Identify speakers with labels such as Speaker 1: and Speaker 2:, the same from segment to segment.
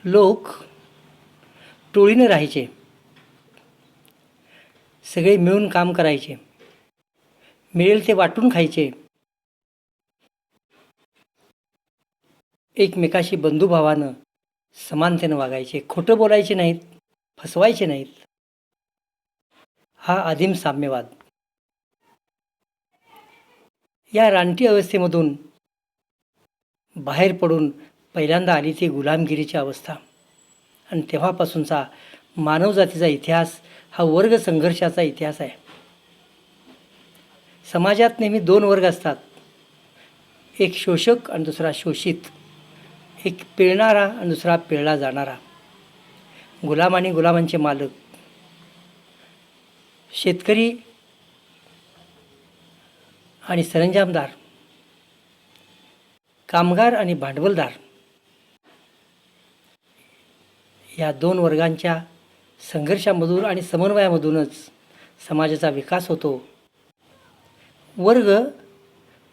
Speaker 1: लोक टोळीने राहायचे, सगळे मिळून काम करायचे, मिळेल ते वाटून खायचे, एकमेकाशी बंधुभावानं समानतेनं वागायचे, खोटं बोलायचे नाहीत, फसवायचे नाहीत. हा आदिम साम्यवाद. या रानटी अवस्थेमधून बाहेर पडून पहिल्यांदा आली ती गुलामगिरीची अवस्था. आणि तेव्हापासूनचा मानवजातीचा इतिहास हा वर्ग संघर्षाचा इतिहास आहे. समाजात नेहमी दोन वर्ग असतात, एक शोषक आणि दुसरा शोषित, एक पिळणारा आणि दुसरा पिळला जाणारा, गुलाम आणि गुलामांचे मालक, शेतकरी आणि सरंजामदार, कामगार आणि भांडवलदार. या दोन वर्गांच्या संघर्षामधून आणि समन्वयामधूनच समाजाचा विकास होतो. वर्ग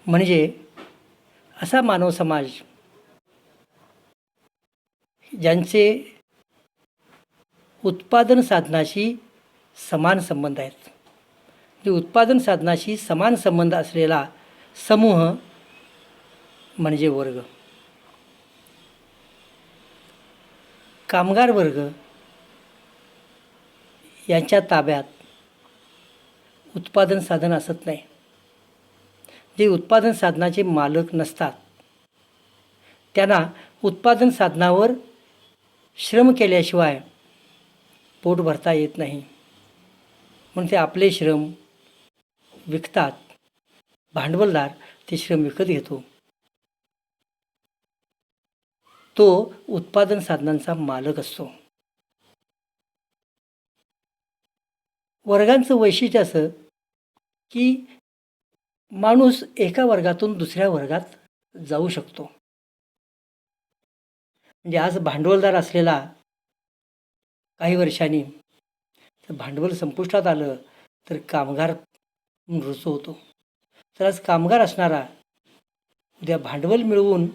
Speaker 1: म्हणजे असा मानव समाज ज्यांचे उत्पादन साधनाशी समान संबंध आहेत. जे उत्पादन साधनाशी समान संबंध असलेला समूह म्हणजे वर्ग. कामगार वर्ग यांच्या ताब्यात उत्पादन साधन असत नाही. जे उत्पादन साधनाचे मालक नसतात त्यांना उत्पादन साधनावर श्रम केल्याशिवाय पोट भरता येत नाही, म्हणून ते आपले श्रम विकतात. भांडवलदार ते श्रम विकत घेतो. तो उत्पादन साधनांचा मालक असतो. वर्गांचं वैशिष्ट्य असं की माणूस एका वर्गातून दुसऱ्या वर्गात जाऊ शकतो. म्हणजे आज भांडवलदार असलेला काही वर्षांनी भांडवल संपुष्टात आलं तर कामगार रुजू होतो. तर आज कामगार असणारा उद्या भांडवल मिळवून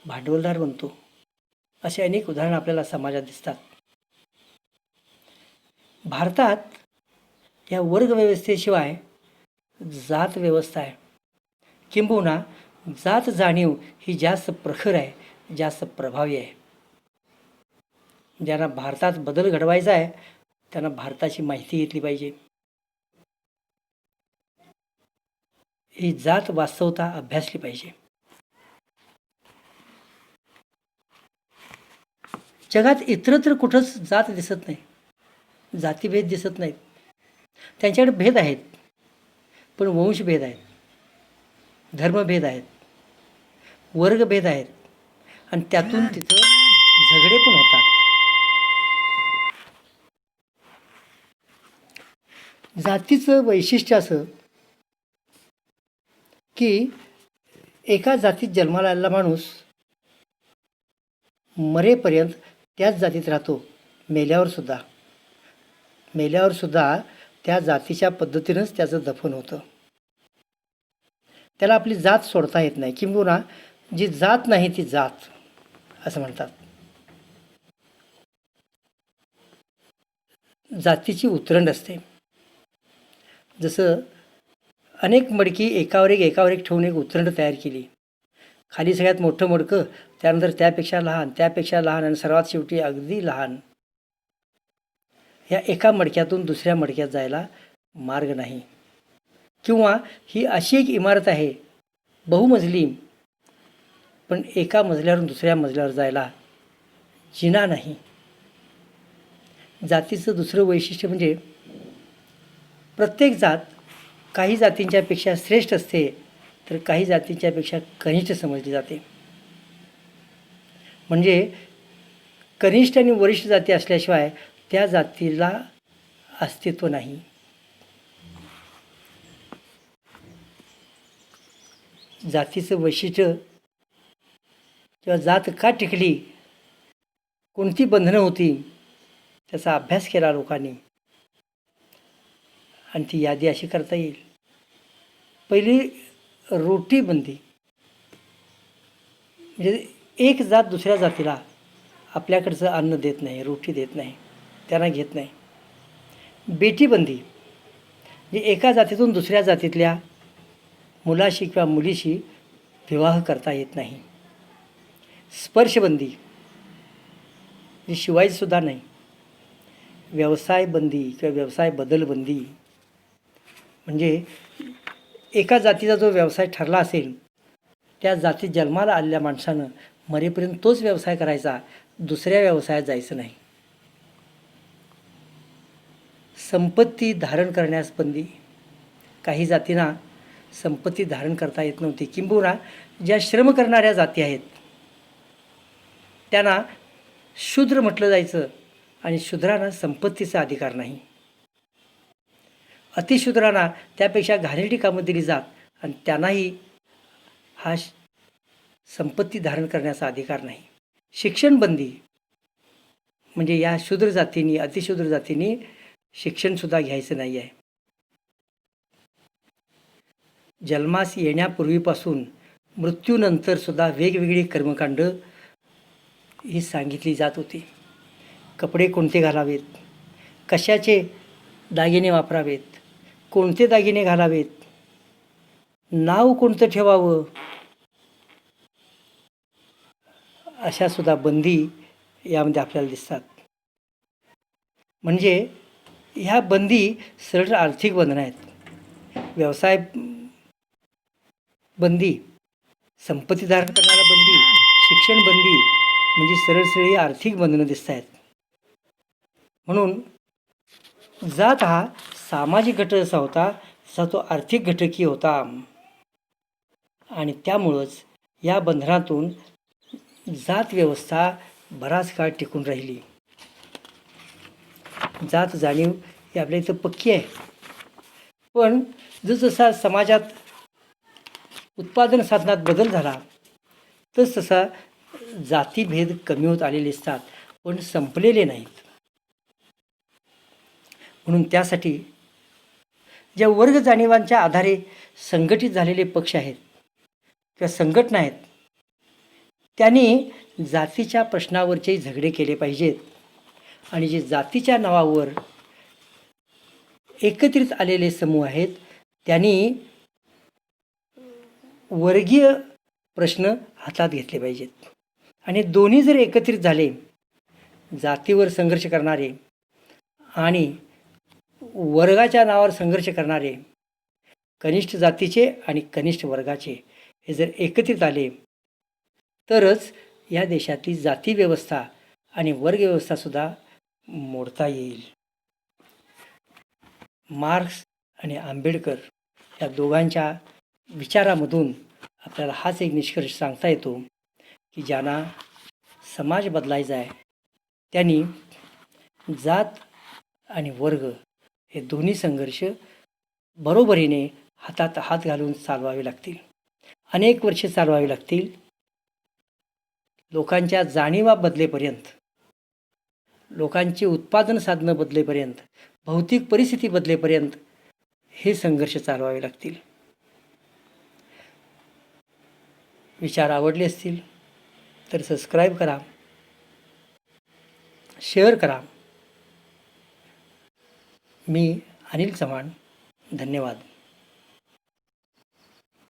Speaker 1: भांडवलदार बनतो. असे अनेक उदाहरणं आपल्याला समाजात दिसतात. भारतात या वर्गव्यवस्थेशिवाय जात व्यवस्था आहे. किंबहुना जात जाणीव ही जास्त प्रखर आहे, जास्त प्रभावी आहे. ज्यांना भारतात बदल घडवायचा आहे त्यांना भारताची माहिती घेतली पाहिजे. ही जात वास्तवता अभ्यासली पाहिजे. जगात इतरत्र कुठंच जात दिसत नाही, जातीभेद दिसत नाहीत. त्यांच्याकडे भेद आहेत, पण वंशभेद आहेत, धर्मभेद आहेत, वर्गभेद आहेत आणि त्यातून तिथं झगडे पण होतात. जातीचं वैशिष्ट्य असं की एका जातीत जन्माला आलेला माणूस मरेपर्यंत त्याच जातीत राहतो. मेल्यावर सुद्धा त्या जातीच्या पद्धतीनंच त्याचं दफन होतं. त्याला आपली जात सोडता येत नाही. किंबहुना जी जात नाही ती जात असं म्हणतात. जातीची उतरंड असते. जसं अनेक मडकी एकावर एक ठेवून एक उतरंड तयार केली. खाली सगळ्यात मोठं मडकं, त्यानंतर त्यापेक्षा लहान आणि सर्वात शेवटी अगदी लहान. या एका मडक्यातून दुसऱ्या मडक्यात जायला मार्ग नाही. किंवा ही अशी एक इमारत आहे बहुमजली, पण एका मजल्यावरून दुसऱ्या मजल्यावर जायला जिना नाही. जातीचं दुसरं वैशिष्ट्य म्हणजे प्रत्येक जात काही जातींच्यापेक्षा श्रेष्ठ असते, तर काही जातींच्यापेक्षा कनिष्ठ समजली जाते. म्हणजे कनिष्ठ आणि वरिष्ठ जाती असल्याशिवाय त्या जातीला अस्तित्व नाही. जातीचं वैशिष्ट्य किंवा जात का टिकली, कोणती बंधनं होती, त्याचा अभ्यास केला लोकांनी आणि ती यादी अशी करता येईल. पहिली रोटीबंदी, म्हणजे एक जात दुसऱ्या जातीला आपल्याकडचं अन्न देत नाही, रोटी देत नाही, त्यांना घेत नाही. बेटीबंदी म्हणजे एका जातीतून दुसऱ्या जातीतल्या मुलाशी किंवा मुलीशी विवाह करता येत नाही. स्पर्शबंदी म्हणजे शिवायचंसुद्धा नाही. व्यवसाय बंदी किंवा व्यवसाय बदलबंदी म्हणजे एका जातीचा जो व्यवसाय ठरला असेल त्या जातीत जन्माला आलेल्या माणसानं मरेपर्यंत तोच व्यवसाय करायचा, दुसऱ्या व्यवसायात जायचं नाही. संपत्ती धारण करण्यास बंदी. काही जातींना संपत्ती धारण करता येत नव्हती, किंबहुना ज्या श्रम करणाऱ्या जाती आहेत त्यांना शूद्र म्हटलं जायचं आणि शूद्रांना संपत्तीचा अधिकार नाही. अतिशूद्रांना त्यापेक्षा घाणेरडी कामं दिली जात आणि त्यांनाही हा संपत्ती धारण करण्याचा अधिकार नाही. शिक्षण बंदी म्हणजे या शूद्र जातींनी अतिशूद्र जातींनी शिक्षणसुद्धा घ्यायचं नाही आहे. जन्मास येण्यापूर्वीपासून मृत्यूनंतरसुद्धा वेगवेगळी कर्मकांड ही सांगितली जात होती. कपडे कोणते घालावेत, कशाचे दागिने वापरावेत, कोणते दागिने घालावेत, नाव कोणतं ठेवावं, अशासुद्धा बंदी यामध्ये आपल्याला दिसतात. म्हणजे ह्या बंदी सरळ आर्थिक बंधनं आहेत. व्यवसाय बंदी, संपत्ती धारण करणारा बंदी, शिक्षण बंदी म्हणजे सरळ आर्थिक बंधनं दिसत आहेत. म्हणून जात हा सामाजिक घटक असा होता तसा तो आर्थिक घटकही होता आणि त्यामुळंच या बंधनातून जात व्यवस्था बराच काळ टिकून राहिली. जात जाणीव ही आपल्या इथं पक्की आहे, पण जसजसा समाजात उत्पादन साधनात बदल झाला तसा जातीभेद कमी होत आलेले असतात, पण संपलेले नाहीत. म्हणून त्यासाठी ज्या वर्ग जाणीवांच्या आधारे संघटित झालेले पक्ष आहेत किंवा संघटना आहेत त्यांनी जातीच्या प्रश्नावरचे झगडे केले पाहिजेत आणि जे जातीच्या नावावर एकत्रित आलेले समूह आहेत त्यांनी वर्गीय प्रश्न हातात घेतले पाहिजेत. आणि दोन्ही जर एकत्रित झाले, जातीवर संघर्ष करणारे आणि वर्गाच्या नावावर संघर्ष करणारे, कनिष्ठ जातीचे आणि कनिष्ठ वर्गाचे हे जर एकत्रित आले तरच या देशातली जाती व्यवस्था आणि वर्ग व्यवस्थासुद्धा मोडता येईल. मार्क्स आणि आंबेडकर या दोघांच्या विचारामधून आपल्याला हाच एक निष्कर्ष सांगता येतो की ज्यांना समाज बदलायचा आहे त्यांनी जात आणि वर्ग हे दोन्ही संघर्ष बरोबरीने हातात हात घालून चालवावे लागतील. अनेक वर्षे चालवावी लागतील. लोकांच्या जाणीवा बदलेपर्यंत, लोकांची उत्पादन साधनं बदलेपर्यंत, भौतिक परिस्थिती बदलेपर्यंत हे संघर्ष चालवावे लागतील. विचार आवडले असतील तर सबस्क्राईब करा, शेअर करा. मी अनिल चव्हाण, धन्यवाद.